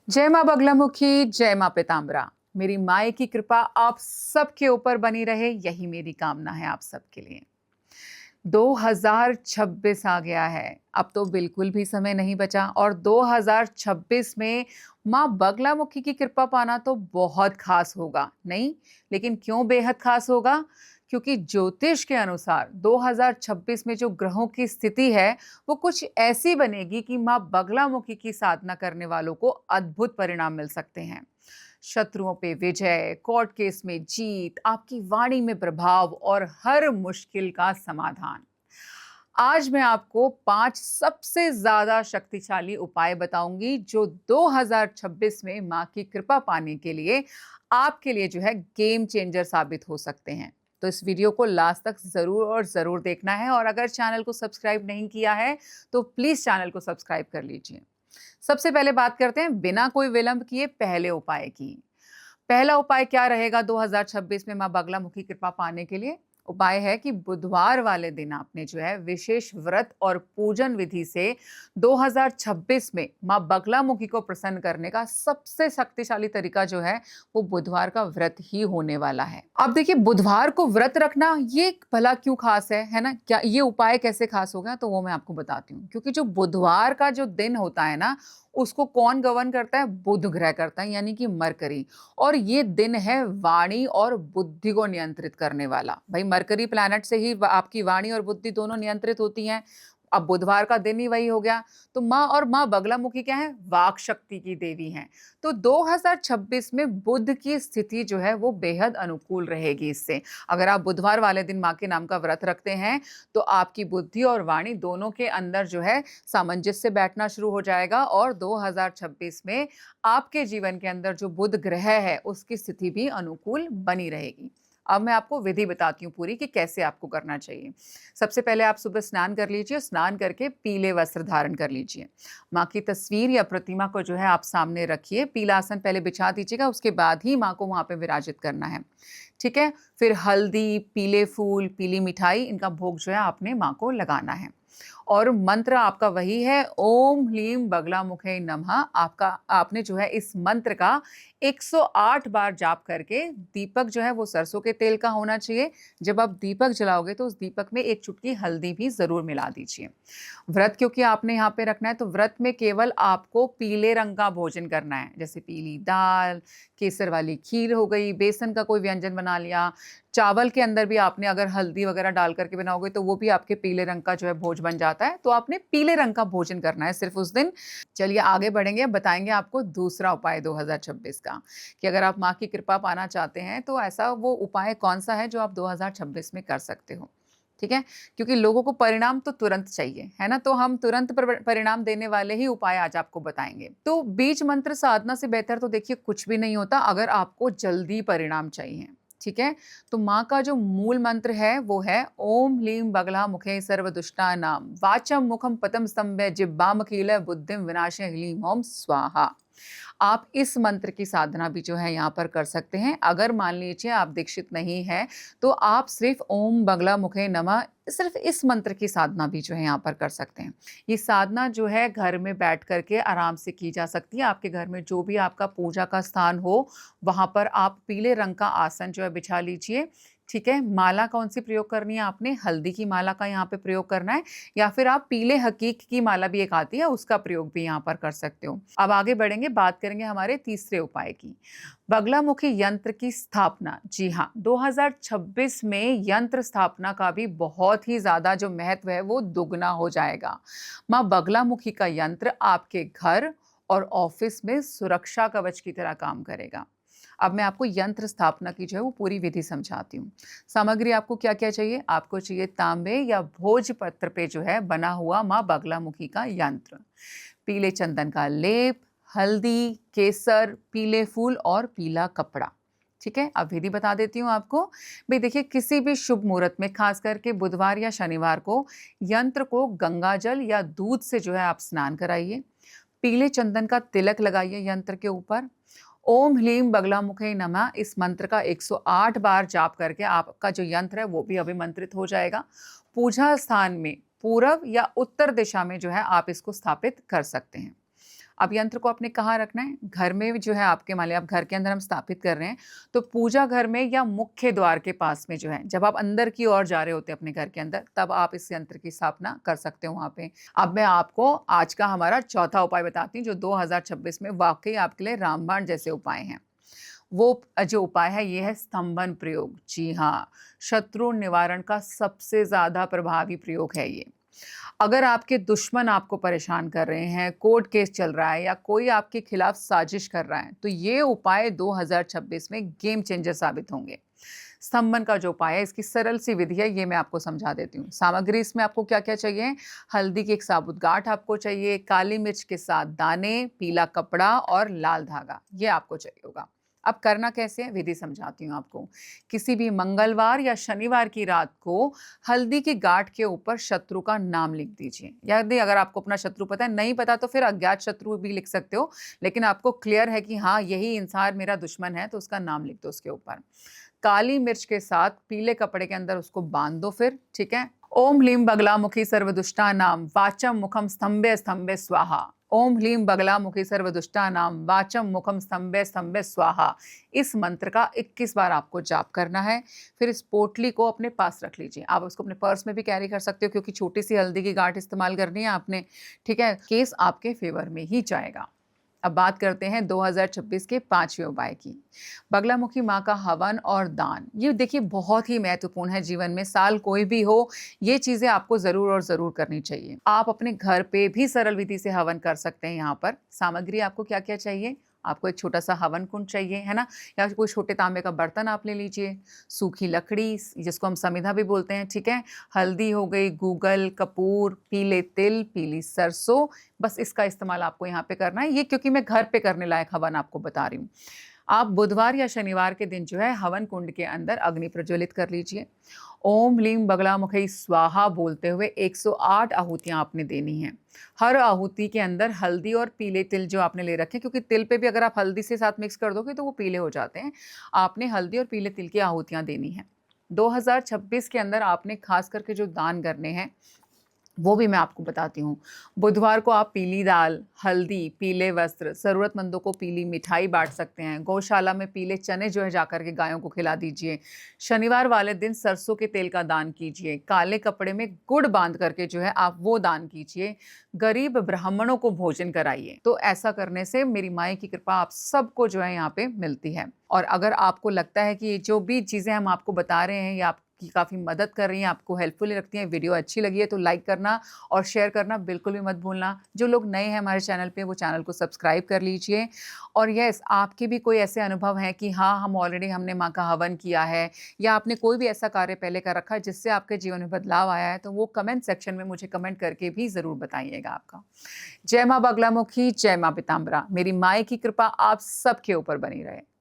जय माँ बगलामुखी, जय माँ पीताम्बरा। मेरी माए की कृपा आप सबके ऊपर बनी रहे, यही मेरी कामना है आप सबके लिए। 2026 आ गया है, अब तो बिल्कुल भी समय नहीं बचा और 2026 में माँ बगलामुखी की कृपा पाना तो बहुत खास होगा, नहीं? लेकिन क्यों बेहद खास होगा? क्योंकि ज्योतिष के अनुसार 2026 में जो ग्रहों की स्थिति है, वो कुछ ऐसी बनेगी कि माँ बगलामुखी की साधना करने वालों को अद्भुत परिणाम मिल सकते हैं। शत्रुओं पे विजय, कोर्ट केस में जीत, आपकी वाणी में प्रभाव और हर मुश्किल का समाधान। आज मैं आपको 5 सबसे ज्यादा शक्तिशाली उपाय बताऊंगी जो 2026 में माँ की कृपा पाने के लिए आपके लिए जो है गेम चेंजर साबित हो सकते हैं। तो इस वीडियो को लास्ट तक जरूर और जरूर देखना है और अगर चैनल को सब्सक्राइब नहीं किया है तो प्लीज चैनल को सब्सक्राइब कर लीजिए। सबसे पहले बात करते हैं बिना कोई विलंब किए पहले उपाय की। पहला उपाय क्या रहेगा 2026 में माँ बगलामुखी कृपा पाने के लिए? उपाय है कि बुधवार वाले दिन आपने जो है विशेष व्रत और पूजन विधि से 2026 में माँ बगलामुखी को प्रसन्न करने का सबसे शक्तिशाली तरीका जो है वो बुधवार का व्रत ही होने वाला है। अब देखिए बुधवार को व्रत रखना ये भला क्यों खास है ना? क्या ये उपाय कैसे खास हो गया? तो वो मैं आपको बताती हूँ। क्योंकि जो बुधवार का जो दिन होता है ना, उसको कौन गवर्न करता है? बुध ग्रह करता है, यानी कि मरकरी। और ये दिन है वाणी और बुद्धि को नियंत्रित करने वाला। भाई मरकरी प्लैनेट से ही आपकी वाणी और बुद्धि दोनों नियंत्रित होती हैं। अब बुधवार का दिन ही वही हो गया। तो माँ और माँ बगलामुखी क्या है? वाक शक्ति की देवी हैं। तो 2026 में बुध की स्थिति जो है वो बेहद अनुकूल रहेगी इससे। अगर आप बुधवार वाले दिन माँ के नाम का व्रत रखते हैं तो आपकी बुद्धि और वाणी दोनों के अंदर जो है सामंजस्य बैठना शुरू हो जाएगा और 2026 में आपके जीवन के अंदर जो बुध ग्रह है उसकी स्थिति भी अनुकूल बनी रहेगी। अब मैं आपको विधि बताती हूँ पूरी कि कैसे आपको करना चाहिए। सबसे पहले आप सुबह स्नान कर लीजिए, स्नान करके पीले वस्त्र धारण कर लीजिए। माँ की तस्वीर या प्रतिमा को जो है आप सामने रखिए, पीला आसन पहले बिछा दीजिएगा, उसके बाद ही माँ को वहां पे विराजित करना है। ठीक है? फिर हल्दी, पीले फूल, पीली मिठाई, इनका भोग जो है आपने माँ को लगाना है। और मंत्र आपका वही है, ओम ह्लीम बगलामुखे नमः। आपका आपने जो है इस मंत्र का 108 बार जाप करके दीपक जो है वो सरसों के तेल का होना चाहिए। जब आप दीपक जलाओगे तो उस दीपक में एक चुटकी हल्दी भी जरूर मिला दीजिए। व्रत क्योंकि आपने यहाँ पे रखना है तो व्रत में केवल आपको पीले रंग का भोजन करना है, जैसे पीली दाल, केसर वाली खीर हो गई, बेसन का कोई व्यंजन बना लिया। चावल के अंदर भी आपने अगर हल्दी वगैरह डाल करके बनाओगे तो वो भी आपके पीले रंग का जो है भोज बन जाता है। तो आपने पीले रंग का भोजन करना है सिर्फ उस दिन। चलिए आगे बढ़ेंगे, अब बताएंगे आपको दूसरा उपाय 2026 का कि अगर आप माँ की कृपा पाना चाहते हैं तो ऐसा वो उपाय कौन सा है जो आप 2026 में कर सकते हो। ठीक है? क्योंकि लोगों को परिणाम तो तुरंत चाहिए, है ना? तो हम तुरंत परिणाम देने वाले ही उपाय आज आपको बताएंगे। तो बीज मंत्र साधना से बेहतर तो देखिए कुछ भी नहीं होता अगर आपको जल्दी परिणाम चाहिए। ठीक है? तो माँ का जो मूल मंत्र है वो है ओम ह्लीम बगला मुखे सर्व दुष्टानाम वाचम मुखम पतम स्तंभे जिब्बाम कील बुद्धिम विनाशे ह्लीम ओम स्वाहा। आप इस मंत्र की साधना भी जो है यहाँ पर कर सकते हैं। अगर मान लीजिए आप दीक्षित नहीं हैं, तो आप सिर्फ ओम बगला मुखे नमः सिर्फ इस मंत्र की साधना भी जो है यहाँ पर कर सकते हैं। ये साधना जो है घर में बैठ करके आराम से की जा सकती है। आपके घर में जो भी आपका पूजा का स्थान हो, वहाँ पर आप पीले रंग का आसन जो है बिछा लीजिए। ठीक है? माला कौन-सी प्रयोग करनी है आपने? हल्दी की माला का यहाँ पे प्रयोग करना है या फिर आप पीले हकीक की माला भी एक आती है, उसका प्रयोग भी यहाँ पर कर सकते हो। अब आगे बढ़ेंगे, बात करेंगे हमारे तीसरे उपाय की। बगलामुखी यंत्र की स्थापना। जी हाँ, 2026 में यंत्र स्थापना का भी बहुत ही ज़्यादा जो महत्व है वो दुगना हो जाएगा। माँ बगलामुखी का यंत्र आपके घर और ऑफिस में सुरक्षा कवच की तरह काम करेगा। अब मैं आपको यंत्र स्थापना की जो है वो पूरी विधि समझाती हूँ। सामग्री आपको क्या-क्या चाहिए? आपको चाहिए तांबे या भोजपत्र पे जो है बना हुआ माँ बगलामुखी का यंत्र, पीले चंदन का लेप, हल्दी, केसर, पीले फूल और पीला कपड़ा। ठीक है? अब विधि बता देती हूँ आपको। भई देखिए किसी भी शुभ मुहूर्त में खास करके बुधवार या शनिवार को यंत्र को गंगाजल या दूध से जो है आप स्नान कराइए। पीले चंदन का तिलक लगाइए यंत्र के ऊपर। ओम ह्लीम बगलामुखे नमः इस मंत्र का 108 बार जाप करके आपका जो यंत्र है वो भी अभिमंत्रित हो जाएगा। पूजा स्थान में पूरब या उत्तर दिशा में जो है आप इसको स्थापित कर सकते हैं। अब यंत्र को आपने कहाँ रखना है? घर में जो है आपके, मान लिया आप घर के अंदर हम स्थापित कर रहे हैं, तो पूजा घर में या मुख्य द्वार के पास में जो है, जब आप अंदर की ओर जा रहे होते हैं अपने घर के अंदर, तब आप इस यंत्र की स्थापना कर सकते हो वहाँ पे। अब मैं आपको आज का हमारा चौथा उपाय बताती हूँ, जो 2026 में वाक़ई आपके लिए रामबाण जैसे उपाय हैं। वो जो उपाय है ये है स्तंभन प्रयोग। जी हाँ, शत्रु निवारण का सबसे ज़्यादा प्रभावी प्रयोग है ये। अगर आपके दुश्मन आपको परेशान कर रहे हैं, कोर्ट केस चल रहा है या कोई आपके खिलाफ साजिश कर रहा है, तो ये उपाय 2026 में गेम चेंजर साबित होंगे। स्तंभन का जो उपाय है, इसकी सरल सी विधि है, ये मैं आपको समझा देती हूँ। सामग्री इसमें आपको क्या-क्या चाहिए? हल्दी की एक साबुत गाँठ आपको चाहिए, काली मिर्च के 7 दाने, पीला कपड़ा और लाल धागा, ये आपको चाहिए होगा। अब करना कैसे है? विधि समझाती हूँ आपको। किसी भी मंगलवार या शनिवार की रात को हल्दी की गांठ के ऊपर शत्रु का नाम लिख दीजिए। यदि अगर आपको अपना शत्रु पता है, नहीं पता तो फिर अज्ञात शत्रु भी लिख सकते हो, लेकिन आपको क्लियर है कि हाँ, यही इंसान मेरा दुश्मन है, तो उसका नाम लिख दो उसके ऊपर। काली मिर्च के साथ पीले कपड़े के अंदर उसको बांध दो फिर, ठीक है? ओम ह्लीम बगलामुखी सर्वदुष्टानां वाचं मुखं स्तंभे स्तंभे स्वाहा। ओम ह्लीम बगलामुखी सर्वदुष्टानां वाचं मुखं स्तंभे स्तंभे स्वाहा। इस मंत्र का 21 बार आपको जाप करना है। फिर इस पोटली को अपने पास रख लीजिए। आप उसको अपने पर्स में भी कैरी कर सकते हो, क्योंकि छोटी सी हल्दी की गांठ इस्तेमाल करनी है आपने, ठीक है? केस आपके फेवर में ही जाएगा। अब बात करते हैं 2026 के 5वें उपाय की। बगलामुखी माँ का हवन और दान। ये देखिए बहुत ही महत्वपूर्ण है जीवन में, साल कोई भी हो, ये चीज़ें आपको ज़रूर और ज़रूर करनी चाहिए। आप अपने घर पे भी सरल विधि से हवन कर सकते हैं यहाँ पर। सामग्री आपको क्या-क्या चाहिए? आपको एक छोटा-सा हवन कुंड चाहिए, है ना? या कोई छोटे तांबे का बर्तन आप ले लीजिए, सूखी लकड़ी जिसको हम समिधा भी बोलते हैं, ठीक है? हल्दी हो गई, गूगल, कपूर, पीले तिल, पीली सरसों, बस इसका इस्तेमाल आपको यहाँ पे करना है। ये क्योंकि मैं घर पे करने लायक हवन आपको बता रही हूँ। आप बुधवार या शनिवार के दिन जो है हवन कुंड के अंदर अग्नि प्रज्वलित कर लीजिए। ओम ह्लीम बगलामुखी स्वाहा बोलते हुए 108 आहुतियां आपने देनी हैं। हर आहुति के अंदर हल्दी और पीले तिल जो आपने ले रखे, क्योंकि तिल पे भी अगर आप हल्दी से साथ मिक्स कर दोगे तो वो पीले हो जाते हैं। आपने हल्दी और पीले तिल की आहुतियां देनी है। 2026 के अंदर आपने खास करके जो दान करने हैं, वो भी मैं आपको बताती हूँ। बुधवार को आप पीली दाल, हल्दी, पीले वस्त्र, ज़रूरतमंदों को पीली मिठाई बाँट सकते हैं। गौशाला में पीले चने जो है जाकर के गायों को खिला दीजिए। शनिवार वाले दिन सरसों के तेल का दान कीजिए। काले कपड़े में गुड़ बाँध करके जो है आप वो दान कीजिए। गरीब ब्राह्मणों को भोजन कराइए। तो ऐसा करने से मेरी माई की कृपा आप सबको जो है यहाँ पे मिलती है। और अगर आपको लगता है कि ये जो भी चीज़ें हम आपको बता रहे हैं, ये आपकी काफ़ी मदद कर रही हैं, आपको हेल्पफुल लगती हैं, वीडियो अच्छी लगी है तो लाइक करना और शेयर करना बिल्कुल भी मत भूलना। जो लोग नए हैं हमारे चैनल पे, वो चैनल को सब्सक्राइब कर लीजिए। और यस, आपके भी कोई ऐसे अनुभव हैं कि हाँ, हमने माँ का हवन किया है, या आपने कोई भी ऐसा कार्य पहले कर रखा है जिससे आपके जीवन में बदलाव आया है, तो वो कमेंट सेक्शन में मुझे कमेंट करके भी ज़रूर बताइएगा आपका। जय माँ बगलामुखी, जय माँ पीताम्बरा। मेरी माँ की कृपा आप सबके ऊपर बनी रहे।